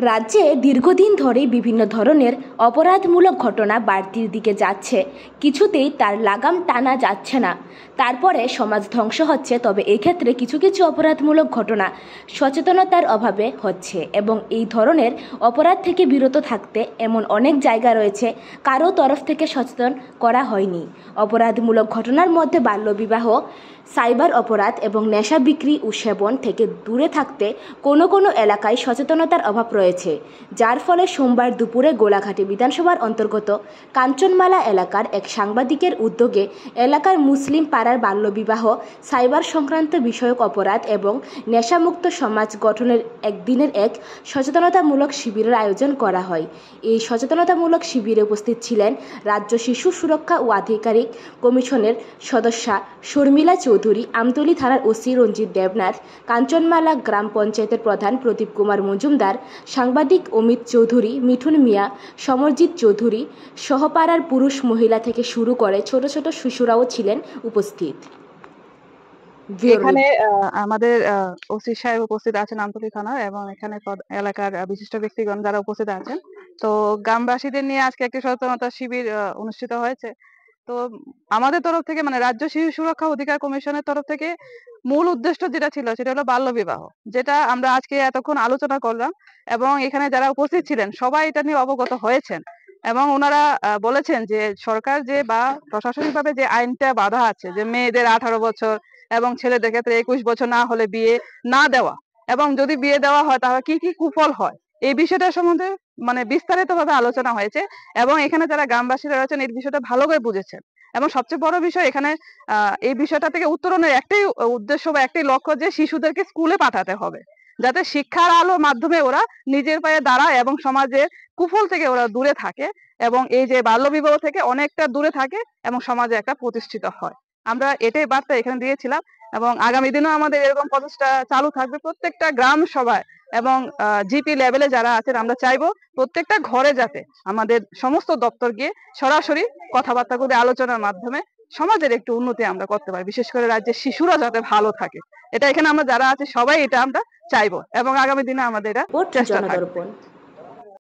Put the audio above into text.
রাজ্যে দীর্ঘদিন ধরে বিভিন্ন ধরনের অপরাধমূলক ঘটনা বাড়তির দিকে যাচ্ছে, কিছুতেই তার লাগাম টানা যাচ্ছে না। তারপরে সমাজ ধ্বংস হচ্ছে, তবে এক্ষেত্রে কিছু কিছু অপরাধমূলক ঘটনা সচেতনতার অভাবে হচ্ছে এবং এই ধরনের অপরাধ থেকে বিরত থাকতে এমন অনেক জায়গা রয়েছে কারো তরফ থেকে সচেতন করা হয়নি। অপরাধমূলক ঘটনার মধ্যে বাল্যবিবাহ, সাইবার অপরাধ এবং নেশা বিক্রি ও সেবন থেকে দূরে থাকতে কোনো কোনো এলাকায় সচেতনতার অভাব রয়েছে, যার ফলে সোমবার দুপুরে গোলাঘাটি বিধানসভার অন্তর্গত কাঞ্চনমালা এলাকার এক সাংবাদিকের উদ্যোগে এলাকার মুসলিম পাড়ার বাল্যবিবাহ, সাইবার সংক্রান্ত বিষয়ক অপরাধ এবং নেশামুক্ত সমাজ গঠনের একদিনের এক সচেতনতামূলক শিবিরের আয়োজন করা হয়। এই সচেতনতামূলক শিবিরে উপস্থিত ছিলেন রাজ্য শিশু সুরক্ষা ও আধিকারিক কমিশনের সদস্যা শর্মিলা চৌধুরী, আমতলী থানার ওসি রঞ্জিত দেবনাথ, কাঞ্চনমালা গ্রাম পঞ্চায়েতের প্রধান প্রদীপ কুমার মজুমদার, সাংবাদিক অমিত চৌধুরী, মিঠুন মিয়া, সমরজিৎ চৌধুরী, সহপাড়ার পুরুষ মহিলা থেকে শুরু করে ছোট ছোট শিশুরাও ছিলেন উপস্থিত। এখানে আমাদের ওসি সাহেব উপস্থিত আছেন আমতলী থানার, এবং এখানে এলাকার বিশিষ্ট ব্যক্তিগণ যারা উপস্থিত আছেন। তো গ্রামবাসীদের নিয়ে আজকে একটি সচেতনতা শিবির অনুষ্ঠিত হয়েছে। তো আমাদের তরফ থেকে, মানে রাজ্য শিশু সুরক্ষা অধিকার কমিশনের তরফ থেকে মূল উদ্দেশ্য যেটা ছিল সেটা হলো বাল্য বিবাহ, যেটা আমরা আজকে এতক্ষণ আলোচনা করলাম, এবং এখানে যারা উপস্থিত ছিলেন সবাই এটা নিয়ে অবগত হয়েছেন, এবং ওনারা বলেছেন যে সরকার যে বা প্রশাসনিকভাবে যে আইনটা বাধা আছে যে মেয়েদের 18 বছর এবং ছেলেদের ক্ষেত্রে 21 বছর না হলে বিয়ে না দেওয়া, এবং যদি বিয়ে দেওয়া হয় তাহলে কি কি কুফল হয়, এই বিষয়টা সম্বন্ধে মানে বিস্তারিত ভাবে আলোচনা হয়েছে। এবং এখানে যারা গ্রামবাসীরা রয়েছেন এই বিষয়টা ভালো করে বুঝেছেন, এবং সবচেয়ে বড় বিষয় এখানে এই বিষয়টা থেকে উত্তরণের একটাই উদ্দেশ্য বা একটাই লক্ষ্য যে শিশুদেরকে স্কুলে পাঠাতে হবে, যাতে শিক্ষার আলোর মাধ্যমে ওরা নিজের পায়ে দাঁড়ায় এবং সমাজের কুফল থেকে ওরা দূরে থাকে, এবং এই যে বাল্যবিবাহ থেকে অনেকটা দূরে থাকে এবং সমাজে একটা প্রতিষ্ঠিত হয়। আমরা এটাই বার্তা এখানে দিয়েছিলাম, এবং আগামী দিনেও আমাদের এরকম প্রচেষ্টা চালু থাকবে প্রত্যেকটা গ্রাম সভায় এবং জিপি লেভেলে যারা আছেন। আমরা চাইবো প্রত্যেকটা ঘরে যাতে আমাদের সমস্ত দপ্তর গিয়ে সরাসরি কথাবার্তা করে আলোচনার মাধ্যমে সমাজের একটু উন্নতি আমরা করতে পারি, বিশেষ করে রাজ্যের শিশুরা যাতে ভালো থাকে। এটা এখানে আমরা যারা আছে সবাই এটা আমরা চাইবো, এবং আগামী দিনে আমাদের এটা চেষ্টা থাকবে।